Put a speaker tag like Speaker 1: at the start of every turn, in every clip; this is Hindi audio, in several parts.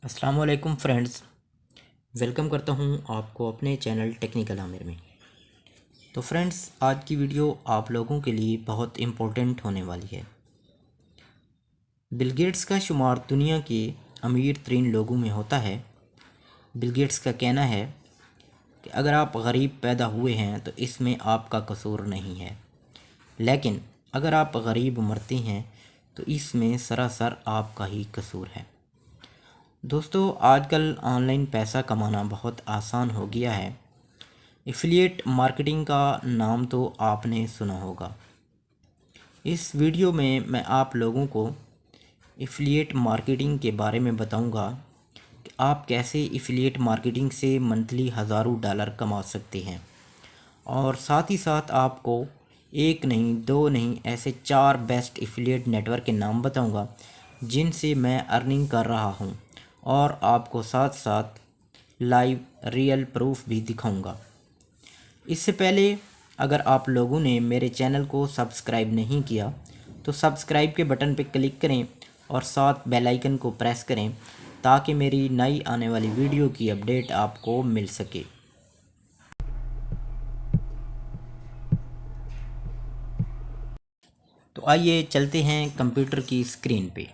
Speaker 1: अस्सलाम वालेकुम फ्रेंड्स। वेलकम करता हूं आपको अपने चैनल टेक्निकल आमिर में। तो फ्रेंड्स, आज की वीडियो आप लोगों के लिए बहुत इम्पोर्टेंट होने वाली है। बिल गेट्स का शुमार दुनिया के अमीर तरीन लोगों में होता है। बिल गेट्स का कहना है कि अगर आप गरीब पैदा हुए हैं तो इसमें आपका कसूर नहीं है, लेकिन अगर आप गरीब मरते हैं तो इसमें सरासर आपका ही कसूर है। दोस्तों, आजकल ऑनलाइन पैसा कमाना बहुत आसान हो गया है। एफिलिएट मार्केटिंग का नाम तो आपने सुना होगा। इस वीडियो में मैं आप लोगों को एफिलिएट मार्केटिंग के बारे में बताऊंगा कि आप कैसे एफिलिएट मार्केटिंग से मंथली हज़ारों डॉलर कमा सकते हैं, और साथ ही साथ आपको एक नहीं दो नहीं ऐसे 4 बेस्ट एफिलिएट नेटवर्क के नाम बताऊंगा जिनसे मैं अर्निंग कर रहा हूं, और आपको साथ साथ लाइव रियल प्रूफ भी दिखाऊंगा। इससे पहले अगर आप लोगों ने मेरे चैनल को सब्सक्राइब नहीं किया तो सब्सक्राइब के बटन पर क्लिक करें और साथ बेल आइकन को प्रेस करें ताकि मेरी नई आने वाली वीडियो की अपडेट आपको मिल सके। तो आइए चलते हैं कंप्यूटर की स्क्रीन पे।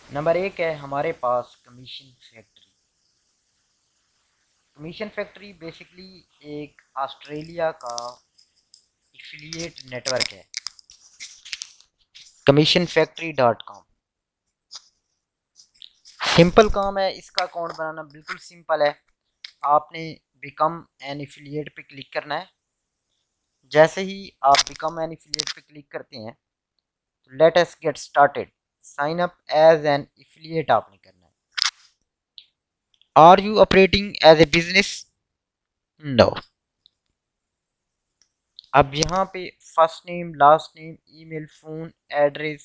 Speaker 1: नंबर 1 है हमारे पास Commission Factory. Commission Factory basically एक ऑस्ट्रेलिया का एफिलिएट नेटवर्क है। Commission Factory dot com. Simple काम है इसका अकाउंट बनाना, बिल्कुल सिंपल है। आपने बिकम एन एफिलिएट पे क्लिक करना है। जैसे ही आप बिकम एन एफिलिएट पे क्लिक करते हैं तो let us get started. Sign up as an affiliate आपने करना है। Are you operating as a business? No. अब यहाँ पे first name, last name, email, phone address,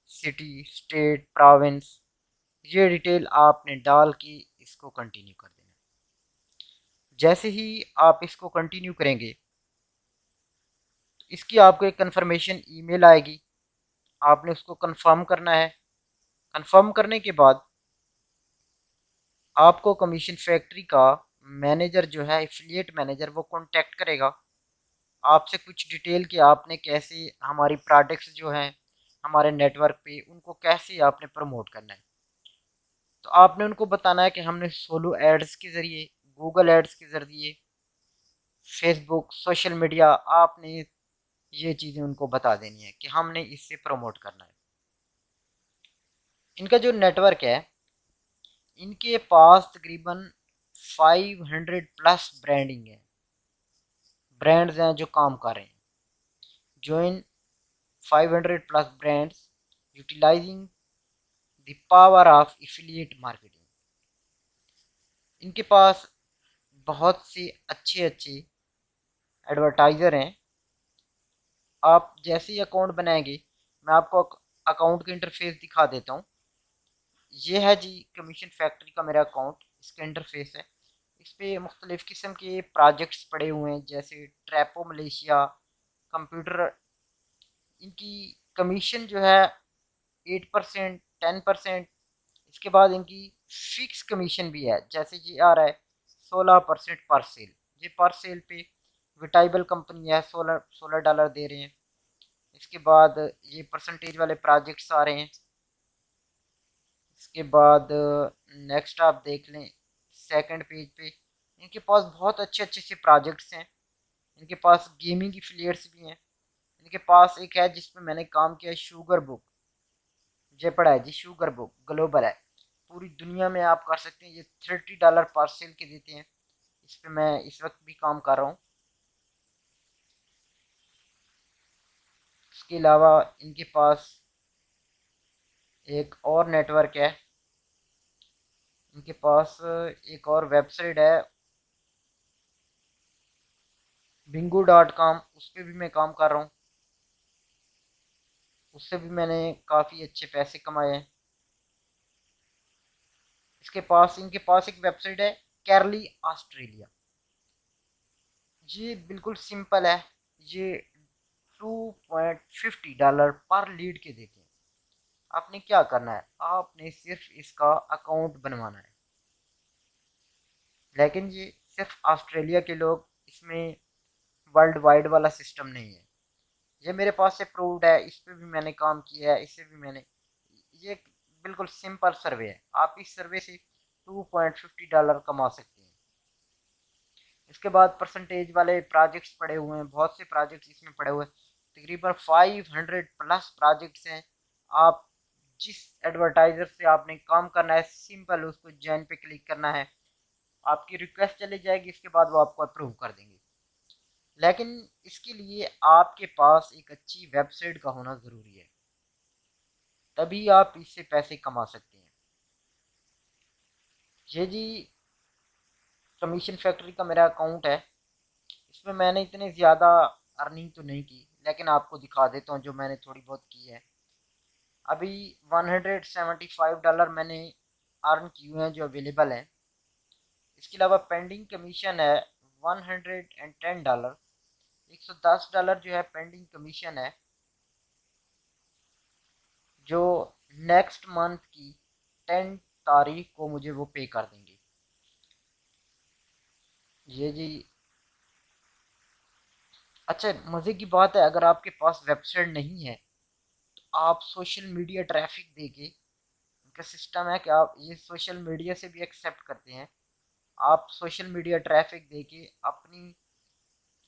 Speaker 1: city, state, province, ये डिटेल आपने डाल के इसको कंटिन्यू कर देना। जैसे ही आप इसको कंटिन्यू करेंगे तो इसकी आपको एक कंफर्मेशन ईमेल आएगी। आपने उसको कंफर्म करना है। कंफर्म करने के बाद आपको कमीशन फैक्ट्री का मैनेजर जो है, एफिलिएट मैनेजर, वो कांटेक्ट करेगा आपसे कुछ डिटेल कि आपने कैसे हमारी प्रोडक्ट्स जो हैं हमारे नेटवर्क पे उनको कैसे आपने प्रमोट करना है। तो आपने उनको बताना है कि हमने सोलो एड्स के ज़रिए, गूगल एड्स के ज़रिए, फेसबुक, सोशल मीडिया, आपने ये चीज़ें उनको बता देनी है कि हमने इससे प्रमोट करना है। इनका जो नेटवर्क है, इनके पास तकरीबन 500 प्लस ब्रांडिंग है, ब्रांड्स हैं जो काम कर रहे हैं। Join 500 plus brands utilising the power of affiliate marketing. इनके पास बहुत से अच्छे अच्छे एडवर्टाइज़र हैं। आप जैसे ही अकाउंट बनाएंगे, मैं आपको अकाउंट का इंटरफेस दिखा देता हूँ। ये है जी कमीशन फैक्ट्री का मेरा अकाउंट, इसका इंटरफेस है। इस पर मुख्तलिफ़ किस्म के प्रोजेक्ट्स पड़े हुए हैं, जैसे ट्रैपो मलेशिया, कंप्यूटर। इनकी कमीशन जो है 8%, 10%। इसके बाद इनकी फिक्स कमीशन भी है, जैसे ये आ रहा है 16% पर सेल। ये पर सेल पे विटाइबल कंपनी है, $16 दे रहे हैं। इसके बाद ये परसेंटेज वाले प्रोजेक्ट्स आ रहे हैं। इसके बाद नेक्स्ट आप देख लें सेकंड पेज पे, इनके पास बहुत अच्छे अच्छे से प्रोजेक्ट्स हैं। इनके पास गेमिंग एफिलिएट्स भी हैं। इनके पास एक है जिसमें मैंने काम किया, शुगर बुक। ये पड़ा है जी, शुगर बुक ग्लोबल है, पूरी दुनिया में आप कर सकते हैं। ये $30 पर सेल के देते हैं। इस पर मैं इस वक्त भी काम कर रहा हूँ। इसके अलावा इनके पास एक और नेटवर्क है। इनके पास एक और वेबसाइट है bingo.com, उस पर भी मैं काम कर रहा हूँ। उससे भी मैंने काफ़ी अच्छे पैसे कमाए हैं। इनके पास एक वेबसाइट है कैरली ऑस्ट्रेलिया। ये बिल्कुल सिंपल है। ये $2.50 पर लीड के देते हैं।
Speaker 2: आपने क्या करना है, आपने सिर्फ इसका अकाउंट बनवाना है। लेकिन ये सिर्फ ऑस्ट्रेलिया के लोग, इसमें वर्ल्ड वाइड वाला सिस्टम नहीं है। ये मेरे पास से प्रूव्ड है, इस पे भी मैंने काम किया है, इससे भी मैंने, ये बिल्कुल सिंपल सर्वे है। आप इस सर्वे से $2.50 कमा सकते हैं। इसके बाद परसेंटेज वाले प्रोजेक्ट्स पड़े हुए हैं, बहुत से प्रोजेक्ट्स इसमें पड़े हुए हैं, तकरीबन 500 प्लस प्रोजेक्ट्स हैं। आप जिस एडवर्टाइजर से आपने काम करना है, सिंपल उसको ज्वाइन पे क्लिक करना है, आपकी रिक्वेस्ट चली जाएगी, इसके बाद वो आपको अप्रूव कर देंगे। लेकिन इसके लिए आपके पास एक अच्छी वेबसाइट का होना ज़रूरी है, तभी आप इससे पैसे कमा सकते हैं। ये जी कमीशन फैक्ट्री का मेरा अकाउंट है, इसमें मैंने इतने ज़्यादा अर्निंग तो नहीं की, लेकिन आपको दिखा देता हूँ जो मैंने थोड़ी बहुत की है। अभी $175 मैंने अर्न किए हुए हैं जो अवेलेबल हैं। इसके अलावा पेंडिंग कमीशन है $110, $110 जो है पेंडिंग कमीशन है, जो नेक्स्ट मंथ की 10 तारीख को मुझे वो पे कर देंगे। ये जी अच्छा, मज़े की बात है, अगर आपके पास वेबसाइट नहीं है तो आप सोशल मीडिया ट्रैफिक देके, इनका सिस्टम है कि आप ये सोशल मीडिया से भी एक्सेप्ट करते हैं। आप सोशल मीडिया ट्रैफिक देके अपनी,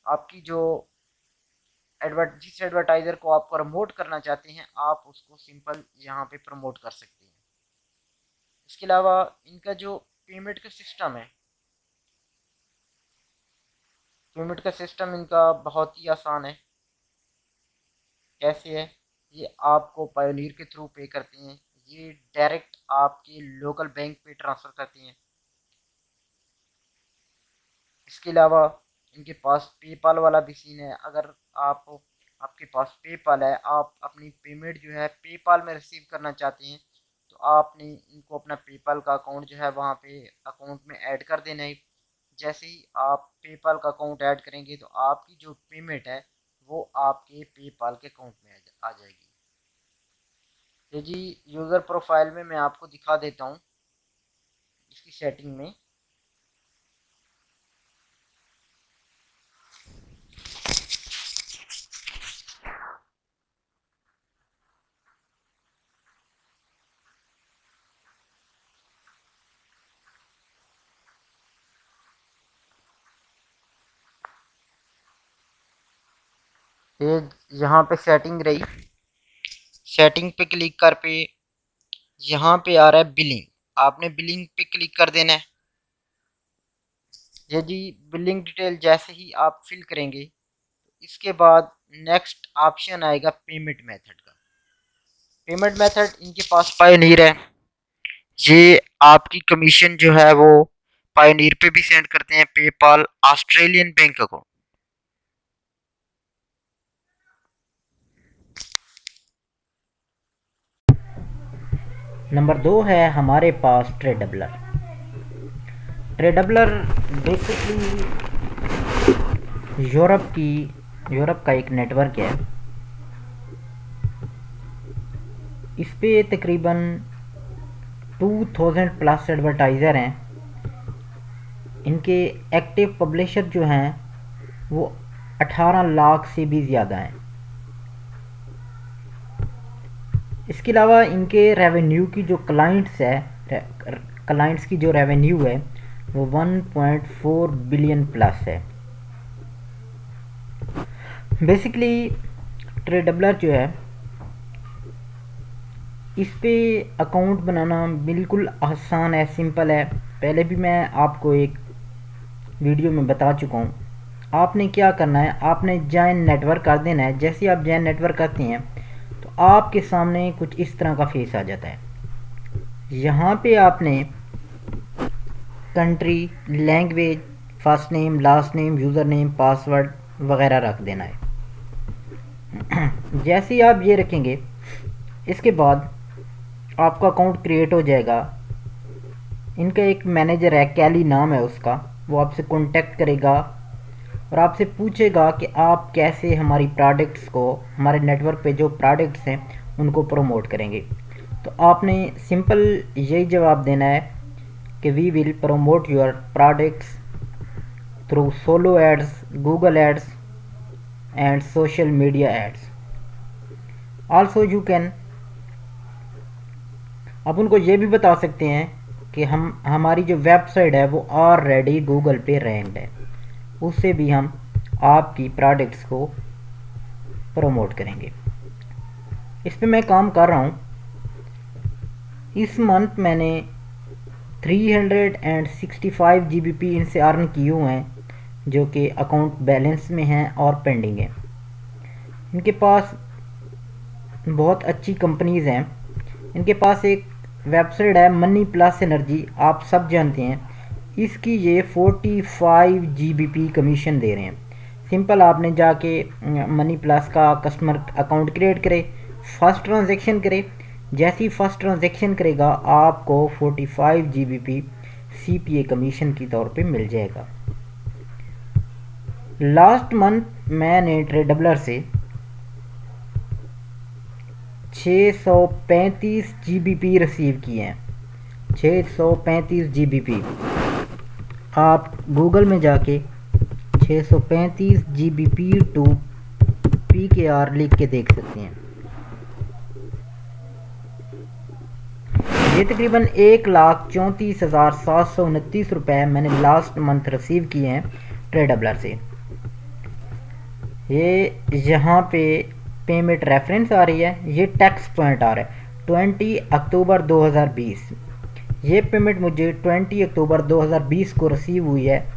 Speaker 2: आपकी जो जिस एडवर्टाइज़र को आप प्रमोट करना चाहते हैं, आप उसको सिंपल यहाँ पे प्रमोट कर सकते हैं। इसके अलावा इनका जो पेमेंट का सिस्टम है, पेमेंट का सिस्टम इनका बहुत ही आसान है। कैसे है, ये आपको पायोनीर के थ्रू पे करते हैं, ये डायरेक्ट आपके लोकल बैंक पे ट्रांसफ़र करते हैं। इसके अलावा इनके पास पेपाल वाला भी सीन है। अगर आप, आपके पास पेपाल है, आप अपनी पेमेंट जो है पेपाल में रिसीव करना चाहते हैं, तो आपने इनको अपना पेपाल का अकाउंट जो है वहाँ पे अकाउंट में ऐड कर देना है। जैसे ही आप पेपाल का अकाउंट ऐड करेंगे तो आपकी जो पेमेंट है वो आपके पेपाल के अकाउंट में आ जाएगी। ये जी यूज़र प्रोफाइल में मैं आपको दिखा देता हूँ इसकी सेटिंग में। ये यहाँ पे सेटिंग रही, सेटिंग पे क्लिक कर पे यहाँ पे आ रहा है बिलिंग, आपने बिलिंग पे क्लिक कर देना है। ये जी बिलिंग डिटेल जैसे ही आप फिल करेंगे, इसके बाद नेक्स्ट ऑप्शन आएगा पेमेंट मेथड का। पेमेंट मेथड इनके पास पायोनीर है, ये आपकी कमीशन जो है वो पायोनीर पे भी सेंड करते हैं, पेपाल, ऑस्ट्रेलियन बैंक को।
Speaker 1: नंबर 2 है हमारे पास ट्रेडबलर। ट्रेडबलर बेसिकली यूरोप का एक नेटवर्क है। इस पे तकरीबन 2000 प्लस एडवर्टाइज़र हैं। इनके एक्टिव पब्लिशर जो हैं वो 18 लाख से भी ज़्यादा हैं। इसके अलावा इनके रेवेन्यू की जो क्लाइंट्स की जो रेवेन्यू है वो 1.4 बिलियन प्लस है। बेसिकली ट्रेडबलर जो है, इस पे अकाउंट बनाना बिल्कुल आसान है, सिंपल है। पहले भी मैं आपको एक वीडियो में बता चुका हूँ। आपने क्या करना है, आपने जॉइन नेटवर्क कर देना है। जैसे ही आप जॉइन नेटवर्क करते हैं तो आपके सामने कुछ इस तरह का फेस आ जाता है। यहाँ पे आपने country, language, first name, last name, user name, password वगैरह रख देना है। जैसे ही आप ये रखेंगे, इसके बाद आपका अकाउंट क्रिएट हो जाएगा। इनका एक मैनेजर है, कैली नाम है उसका, वो आपसे कांटेक्ट करेगा और आपसे पूछेगा कि आप कैसे हमारी प्रोडक्ट्स को, हमारे नेटवर्क पे जो प्रोडक्ट्स हैं उनको प्रमोट करेंगे। तो आपने सिंपल यही जवाब देना है कि we will promote your products through solo ads, Google ads and social media ads. Also you can, आप उनको ये भी बता सकते हैं कि हमारी जो वेबसाइट है वो ऑलरेडी गूगल पे रैंक्ड है, उससे भी हम आपकी प्रोडक्ट्स को प्रमोट करेंगे। इस पे मैं काम कर रहा हूँ। इस मंथ मैंने 365 GBP इनसे अर्न किए हुए हैं, जो कि अकाउंट बैलेंस में हैं और पेंडिंग है। इनके पास बहुत अच्छी कंपनीज़ हैं। इनके पास एक वेबसाइट है मनी प्लस एनर्जी, आप सब जानते हैं। इसकी ये 45 GBP कमीशन दे रहे हैं। सिंपल आपने जाके मनी प्लस का कस्टमर अकाउंट क्रिएट करे, फर्स्ट ट्रांजैक्शन करे, जैसे ही फर्स्ट ट्रांजैक्शन करेगा आपको 45 GBP CPA कमीशन के तौर पे मिल जाएगा। लास्ट मंथ मैंने ट्रेडबलर से 635 GBP रिसीव किए हैं। 635 GBP, आप गूगल में जाके 635 GBP टू PKR लिख के देख सकते हैं। ये तकरीबन 1,34,729 रुपये मैंने लास्ट मंथ रिसीव किए हैं ट्रेडबलर से। ये यहाँ पे पेमेंट रेफरेंस आ रही है, ये टैक्स पॉइंट आ रहा है 20 अक्टूबर 2020। ये पेमेंट मुझे 20 अक्टूबर 2020 को रिसीव हुई है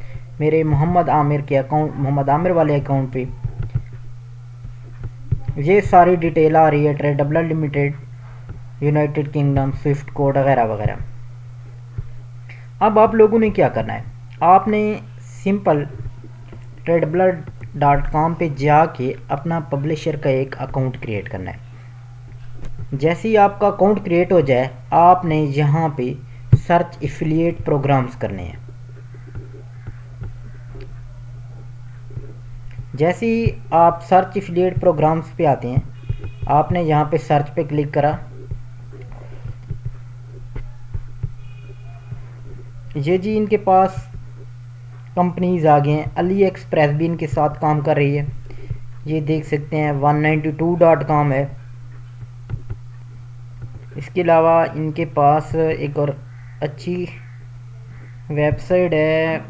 Speaker 1: मेरे मोहम्मद आमिर के अकाउंट, मोहम्मद आमिर वाले अकाउंट पे। ये सारी डिटेल आ रही है, Tradedoubler limited, United Kingdom, swift code वगैरह वगैरह। अब आप लोगों ने क्या करना है, आपने सिंपल TradeBlur.com पे जाके अपना पब्लिशर का एक अकाउंट क्रिएट करना है। जैसे ही आपका अकाउंट क्रिएट हो जाए आपने यहाँ पे सर्च एफिलिएट प्रोग्राम्स करने हैं। जैसे ही आप सर्च एफिलिएट प्रोग्राम्स पे आते हैं, आपने यहाँ पे सर्च पे क्लिक करा, ये जी इनके पास कंपनीज आ गए हैं। अली एक्सप्रेस भी इनके साथ काम कर रही है, ये देख सकते हैं 192.com है। इसके अलावा इनके पास एक और अच्छी वेबसाइट है,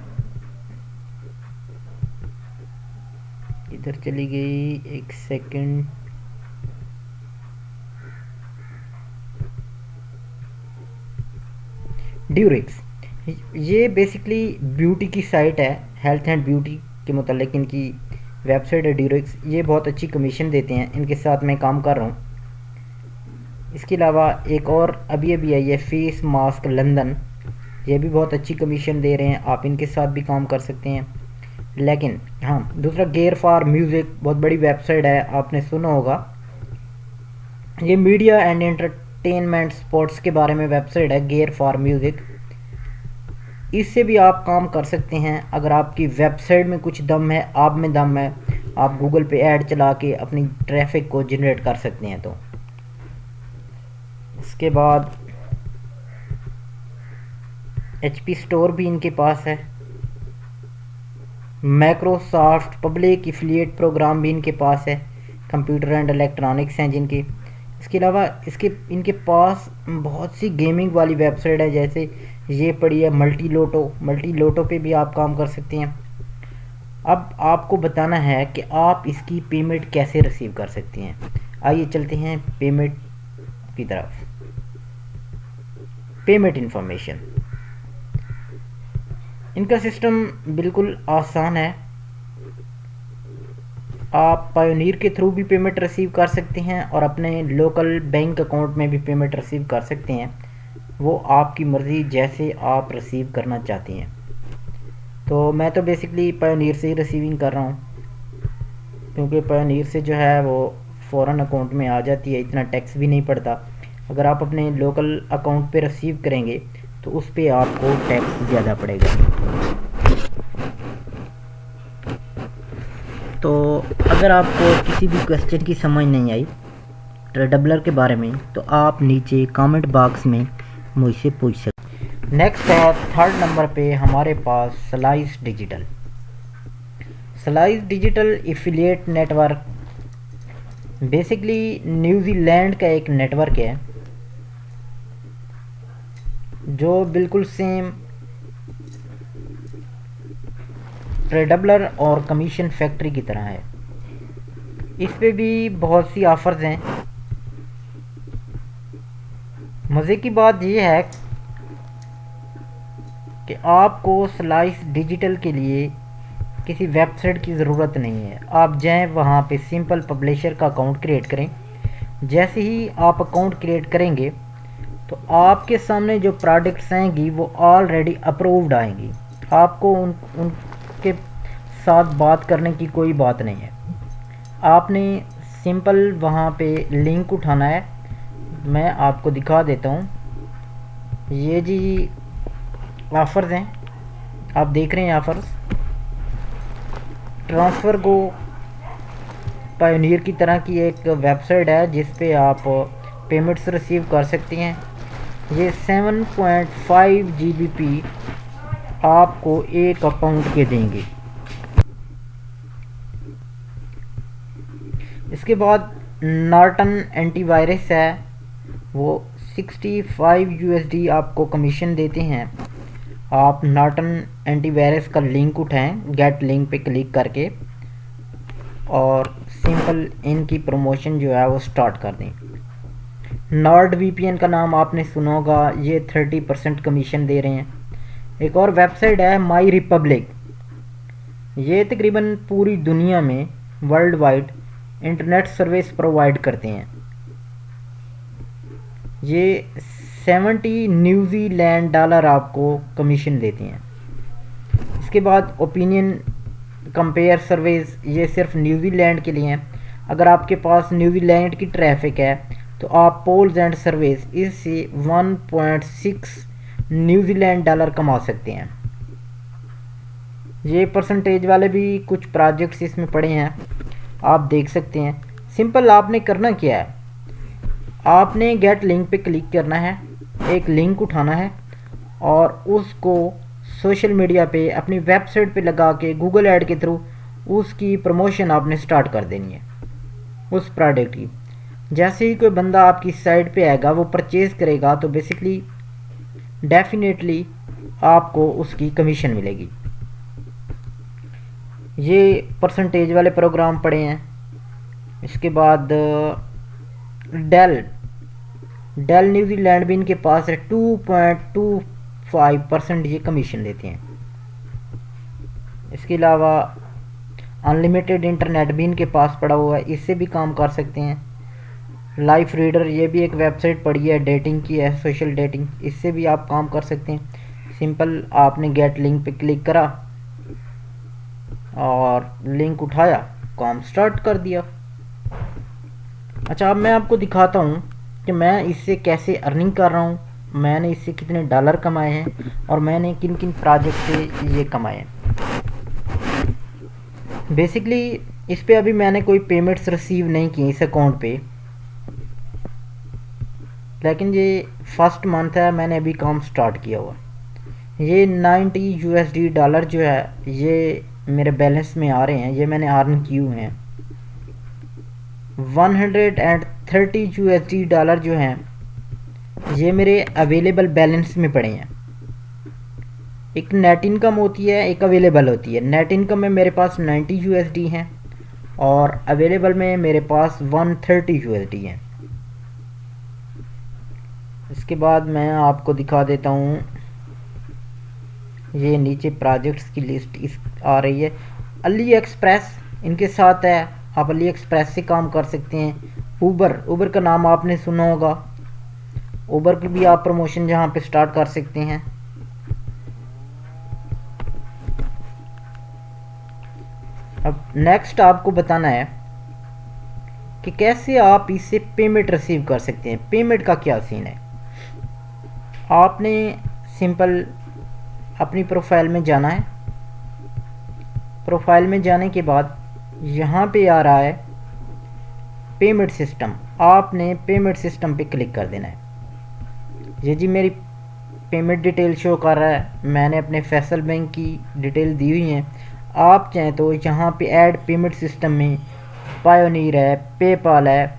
Speaker 1: इधर चली गई, एक सेकंड, ड्यूरिक्स। ये बेसिकली ब्यूटी की साइट है, हेल्थ एंड ब्यूटी के मुतालिक इनकी वेबसाइट है ड्यूरिक्स। ये बहुत अच्छी कमीशन देते हैं, इनके साथ मैं काम कर रहा हूँ। इसके अलावा एक और अभी अभी आई है फेस मास्क लंदन, ये भी बहुत अच्छी कमीशन दे रहे हैं, आप इनके साथ भी काम कर सकते हैं। लेकिन हाँ, दूसरा गेयर फॉर म्यूज़िक, बहुत बड़ी वेबसाइट है, आपने सुना होगा। ये मीडिया एंड एंटरटेनमेंट स्पोर्ट्स के बारे में वेबसाइट है गेयर फॉर म्यूज़िक, इससे भी आप काम कर सकते हैं। अगर आपकी वेबसाइट में कुछ दम है, आप में दम है, आप गूगल पे ऐड चला के अपनी ट्रैफिक को जनरेट कर सकते हैं। तो इसके बाद HP स्टोर भी इनके पास है, माइक्रोसॉफ्ट पब्लिक एफिलिएट प्रोग्राम भी इनके पास है, कंप्यूटर एंड इलेक्ट्रॉनिक्स हैं जिनकी। इसके अलावा इनके पास बहुत सी गेमिंग वाली वेबसाइट है, जैसे ये पड़ी है मल्टी लोटो पे भी आप काम कर सकते हैं। अब आपको बताना है कि आप इसकी पेमेंट कैसे रिसीव कर सकते हैं। आइए चलते हैं पेमेंट की तरफ। पेमेंट इंफॉर्मेशन, इनका सिस्टम बिल्कुल आसान है। आप पायोनीर के थ्रू भी पेमेंट रिसीव कर सकते हैं और अपने लोकल बैंक अकाउंट में भी पेमेंट रिसीव कर सकते हैं, वो आपकी मर्ज़ी, जैसे आप रिसीव करना चाहती हैं। तो मैं तो बेसिकली पायोनीर से ही रिसीविंग कर रहा हूँ, क्योंकि पायोनीर से जो है वो फ़ौरन अकाउंट में आ जाती है, इतना टैक्स भी नहीं पड़ता। अगर आप अपने लोकल अकाउंट पे रिसीव करेंगे तो उस पर आपको टैक्स ज़्यादा पड़ेगा। तो अगर आपको किसी भी क्वेश्चन की समझ नहीं आई ट्रेडबलर के बारे में तो आप नीचे कमेंट बॉक्स में मुझसे पूछ सकते। नेक्स्ट है थर्ड नंबर पे हमारे पास slice digital. Slice digital affiliate network basically New Zealand का एक नेटवर्क है जो बिल्कुल सेम ट्रेडबलर और कमीशन फैक्ट्री की तरह है। इस पे भी बहुत सी ऑफ़र्स हैं। मज़े की बात यह है कि आपको स्लाइस डिजिटल के लिए किसी वेबसाइट की ज़रूरत नहीं है। आप जाएं वहाँ पे सिंपल पब्लिशर का अकाउंट क्रिएट करें। जैसे ही आप अकाउंट क्रिएट करेंगे तो आपके सामने जो प्रोडक्ट्स आएंगी वो ऑलरेडी अप्रूव्ड आएंगी। आपको उनके साथ बात करने की कोई बात नहीं है। आपने सिंपल वहाँ पे लिंक उठाना है। मैं आपको दिखा देता हूँ। ये जी ऑफ़र्स हैं, आप देख रहे हैं ऑफ़र्स। ट्रांसफ़र गो पायोनियर की तरह की एक वेबसाइट है जिस पे आप पेमेंट्स रिसीव कर सकती हैं। ये 7.5 GBP आपको एक अकाउंट के देंगे। इसके बाद नॉर्टन एंटीवायरस है, वो 65 USD आपको कमीशन देते हैं। आप नॉर्टन एंटीवायरस का लिंक उठाएं, गेट लिंक पे क्लिक करके, और सिंपल इनकी प्रमोशन जो है वो स्टार्ट कर दें। नॉर्ड VPN का नाम आपने सुना होगा, ये 30% कमीशन दे रहे हैं। एक और वेबसाइट है माई रिपब्लिक। ये तकरीबन पूरी दुनिया में world wide internet service provide करते हैं। ये 70 न्यूजीलैंड डॉलर आपको कमीशन देते हैं। इसके बाद ओपिनियन कंपेयर सर्विस, ये सिर्फ न्यूजीलैंड के लिए हैं। अगर आपके पास न्यूजीलैंड की ट्रैफिक है तो आप पोल्स एंड सर्विस इससे 1.6 न्यूजीलैंड डॉलर कमा सकते हैं। ये परसेंटेज वाले भी कुछ प्रोजेक्ट्स इसमें पड़े हैं, आप देख सकते हैं। सिंपल आपने करना क्या है, आपने गेट लिंक पे क्लिक करना है, एक लिंक उठाना है और उसको सोशल मीडिया पे अपनी वेबसाइट पे लगा के गूगल ऐड के थ्रू उसकी प्रमोशन आपने स्टार्ट कर देनी है उस प्रोडक्ट की। जैसे ही कोई बंदा आपकी साइट पे आएगा, वो परचेज़ करेगा, तो बेसिकली डेफिनेटली आपको उसकी कमीशन मिलेगी। ये परसेंटेज वाले प्रोग्राम पड़े हैं। इसके बाद डेल न्यूजीलैंड भी इनके पास है, 2.25% ये कमीशन देते हैं। इसके अलावा अनलिमिटेड इंटरनेट भी इनके पास पड़ा हुआ है, इससे भी काम कर सकते हैं। लाइफ रीडर, ये भी एक वेबसाइट पड़ी है, डेटिंग की है, सोशल डेटिंग, इससे भी आप काम कर सकते हैं। सिंपल आपने गेट लिंक पे क्लिक करा और लिंक उठाया, काम स्टार्ट कर दिया। अच्छा, अब मैं आपको दिखाता हूँ कि मैं इससे कैसे अर्निंग कर रहा हूँ, मैंने इससे कितने डॉलर कमाए हैं और मैंने किन किन प्रोजेक्ट से ये कमाए हैं। बेसिकली इस पे अभी मैंने कोई पेमेंट्स रिसीव नहीं की इस अकाउंट पे, लेकिन ये फर्स्ट मंथ है, मैंने अभी काम स्टार्ट किया हुआ। ये 90 USD डॉलर जो है ये मेरे बैलेंस में आ रहे हैं, ये मैंने अर्न किए हुए हैं। 130 USD डॉलर जो हैं ये मेरे अवेलेबल बैलेंस में पड़े हैं। एक नेट इनकम होती है, एक अवेलेबल होती है। नेट इनकम में मेरे पास 90 USD हैं और अवेलेबल में मेरे पास 130 USD हैं। इसके बाद मैं आपको दिखा देता हूँ, ये नीचे प्रोजेक्ट्स की लिस्ट इस आ रही है। अली एक्सप्रेस इनके साथ है, आप अली एक्सप्रेस से काम कर सकते हैं। ऊबर का नाम आपने सुना होगा, ऊबर की भी आप प्रमोशन जहाँ पे स्टार्ट कर सकते हैं। अब नेक्स्ट आपको बताना है कि कैसे आप इससे पेमेंट रिसीव कर सकते हैं। पेमेंट का क्या सीन है, आपने सिंपल अपनी प्रोफाइल में जाना है। प्रोफाइल में जाने के बाद यहाँ पे आ रहा है पेमेंट सिस्टम, आपने पेमेंट सिस्टम पे क्लिक कर देना है। ये जी मेरी पेमेंट डिटेल शो कर रहा है, मैंने अपने फैसल बैंक की डिटेल दी हुई है। आप चाहें तो यहाँ पे ऐड पेमेंट सिस्टम में पायोनीर है, पेपाल है,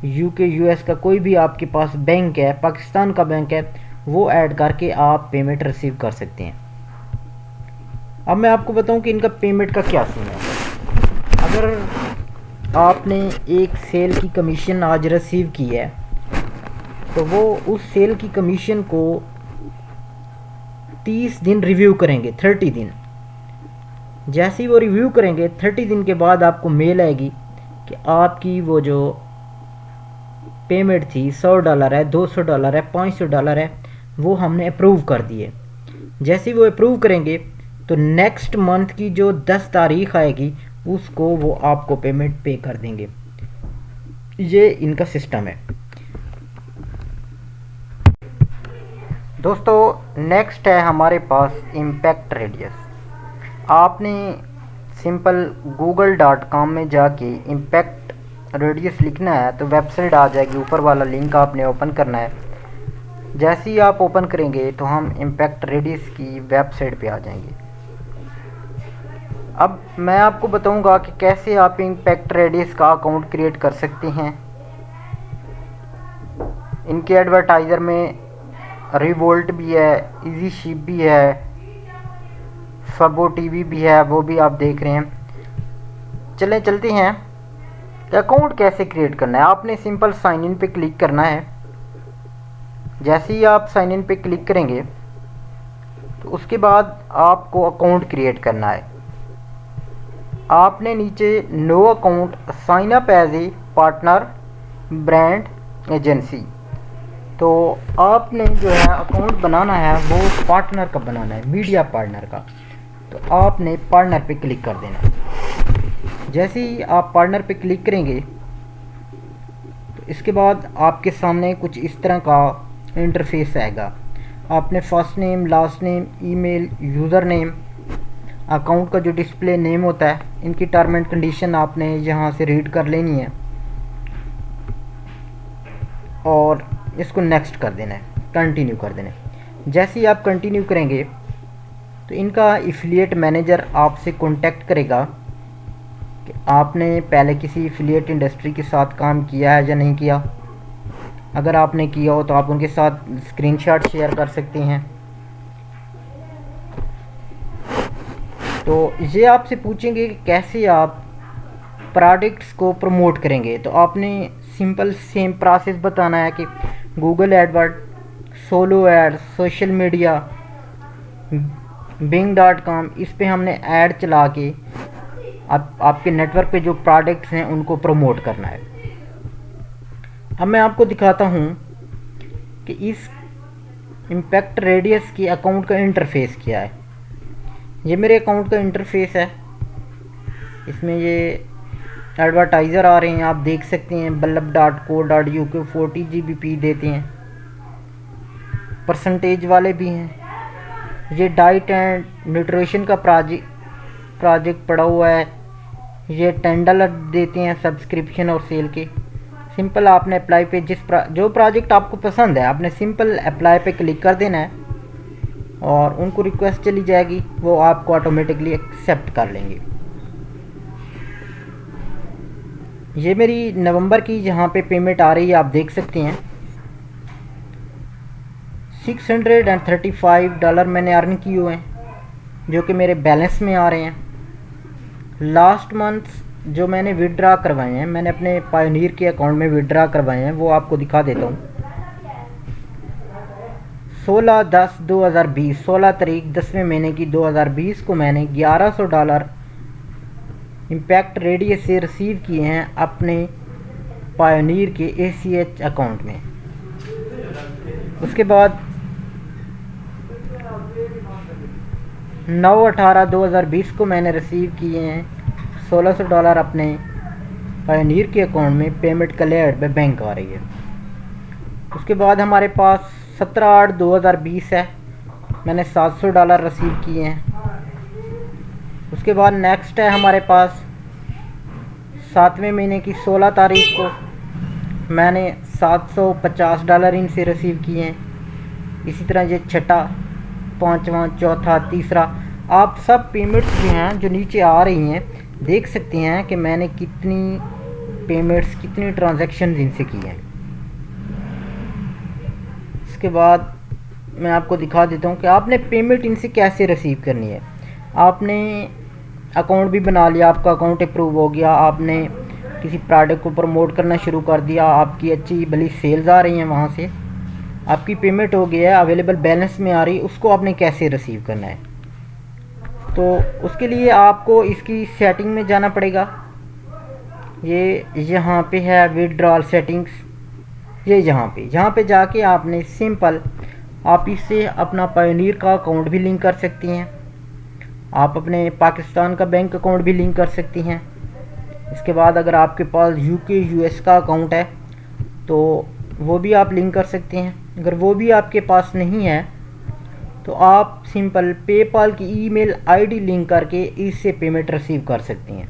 Speaker 1: यूके यूएस का कोई भी आपके पास बैंक है, पाकिस्तान का बैंक है, वो ऐड करके आप पेमेंट रिसीव कर सकते हैं। अब मैं आपको बताऊं कि इनका पेमेंट का क्या सीन है। अगर आपने एक सेल की कमीशन आज रिसीव की है तो वो उस सेल की कमीशन को 30 दिन रिव्यू करेंगे, 30 दिन। जैसे ही वो रिव्यू करेंगे 30 दिन के बाद आपको मेल आएगी कि आपकी वो जो पेमेंट थी $100 है, $200 है, $500 है, वो हमने अप्रूव कर दिए। जैसे ही वो अप्रूव करेंगे तो नेक्स्ट मंथ की जो 10 तारीख आएगी उसको वो आपको पेमेंट पे कर देंगे। ये इनका सिस्टम है। दोस्तों नेक्स्ट है हमारे पास इम्पैक्ट रेडियस। आपने सिंपल google.com में जाके इम्पैक्ट रेडियस लिखना है तो वेबसाइट आ जाएगी, ऊपर वाला लिंक आपने ओपन करना है। जैसे ही आप ओपन करेंगे तो हम इम्पैक्ट रेडियस की वेबसाइट पे आ जाएंगे। अब मैं आपको बताऊंगा कि कैसे आप इम्पैक्ट रेडियस का अकाउंट क्रिएट कर सकते हैं। इनके एडवर्टाइज़र में रिवोल्ट भी है, इजी शिप भी है, फबो टीवी भी है, वो भी आप देख रहे हैं। चलते हैं कि अकाउंट कैसे क्रिएट करना है। आपने सिंपल साइन इन पे क्लिक करना है। जैसे ही आप साइन इन पे क्लिक करेंगे तो उसके बाद आपको अकाउंट क्रिएट करना है। आपने नीचे no account sign up as a partner brand agency, तो आपने जो है अकाउंट बनाना है वो पार्टनर का बनाना है, मीडिया पार्टनर का। तो आपने पार्टनर पे क्लिक कर देना है। जैसे ही आप पार्टनर पे क्लिक करेंगे तो इसके बाद आपके सामने कुछ इस तरह का इंटरफेस आएगा। आपने first name, last name, email, user name, account का जो डिस्प्ले नेम होता है, इनकी टर्म एंड कंडीशन आपने यहाँ से रीड कर लेनी है और इसको नेक्स्ट कर देना है, कंटिन्यू कर देना है। जैसे ही आप कंटिन्यू करेंगे तो इनका एफिलिएट मैनेजर आपसे कांटेक्ट करेगा कि आपने पहले किसी एफिलिएट इंडस्ट्री के साथ काम किया है या नहीं किया। अगर आपने किया हो तो आप उनके साथ स्क्रीनशॉट शेयर कर सकते हैं। तो ये आपसे पूछेंगे कि कैसे आप प्रोडक्ट्स को प्रमोट करेंगे। तो आपने सिंपल सेम प्रोसेस बताना है कि Google AdWord, solo ad, social media, bing.com, इस पे हमने ऐड चला के आपके नेटवर्क पे जो प्रोडक्ट्स हैं उनको प्रमोट करना है। अब मैं आपको दिखाता हूँ कि इस इम्पैक्ट रेडियस की अकाउंट का इंटरफेस क्या है। ये मेरे अकाउंट का इंटरफेस है। इसमें ये एडवर्टाइज़र आ रहे हैं, आप देख सकते हैं। बल्लभ.co.uk 40 GBP देते हैं, परसेंटेज वाले भी हैं। ये डाइट एंड न्यूट्रिशन का प्रोजेक्ट पड़ा हुआ है। ये $10 देते हैं सब्सक्रिप्शन और सेल के। सिंपल आपने अप्लाई पे जो प्रोजेक्ट आपको पसंद है आपने सिंपल अप्लाई पे क्लिक कर देना है और उनको रिक्वेस्ट चली जाएगी, वो आपको ऑटोमेटिकली एक्सेप्ट कर लेंगे। ये मेरी नवंबर की यहाँ पे पेमेंट आ रही है, आप देख सकते हैं। $635 मैंने अर्न किए हुए हैं जो कि मेरे बैलेंस में आ रहे हैं। लास्ट मंथ जो मैंने विड्रा करवाए हैं, मैंने अपने पायोनीर के अकाउंट में विड्रा करवाए हैं, वो आपको दिखा देता हूँ। 16/10/2020, 16 तारीख 10वें महीने की 2020 को मैंने $1100 इम्पैक्ट रेडियस से रिसीव किए हैं अपने पायोनीर के ACH अकाउंट में। उसके बाद 9/18/2020 को मैंने रिसीव किए हैं $1600 अपने पायोनीर के अकाउंट में। पेमेंट क्लियर्ड पे बैंक आ रही है। उसके बाद हमारे पास 17/8/2020 है, मैंने $700 रिसीव किए हैं। उसके बाद नेक्स्ट है हमारे पास 7वें महीने की 16 तारीख को
Speaker 2: मैंने $750 इनसे रिसीव किए हैं। इसी तरह ये छठा, पांचवा, चौथा, तीसरा, आप सब पेमेंट्स जो हैं जो नीचे आ रही हैं देख सकते हैं कि मैंने कितनी पेमेंट्स, कितनी ट्रांजैक्शन इनसे की हैं। इसके बाद मैं आपको दिखा देता हूँ कि आपने पेमेंट इनसे कैसे रिसीव करनी है। आपने अकाउंट भी बना लिया, आपका अकाउंट अप्रूव हो गया, आपने किसी प्रोडक्ट को प्रमोट करना शुरू कर दिया, आपकी अच्छी भली सेल्स आ रही हैं, वहाँ से आपकी पेमेंट हो गया है, अवेलेबल बैलेंस में आ रही, उसको आपने कैसे रिसीव करना है। तो उसके लिए आपको इसकी सेटिंग में जाना पड़ेगा। ये यहाँ पे है विड्रॉल सेटिंग्स, ये यहाँ पे जाके आपने सिंपल आप इससे अपना पायोनियर का अकाउंट भी लिंक कर सकती हैं, आप अपने पाकिस्तान का बैंक अकाउंट भी लिंक कर सकती हैं। इसके बाद अगर आपके पास यूके यूएस का अकाउंट है तो वो भी आप लिंक कर सकते हैं। अगर वो भी आपके पास नहीं है तो आप सिंपल पेपाल की ईमेल आईडी लिंक करके इससे पेमेंट रिसीव कर सकती हैं।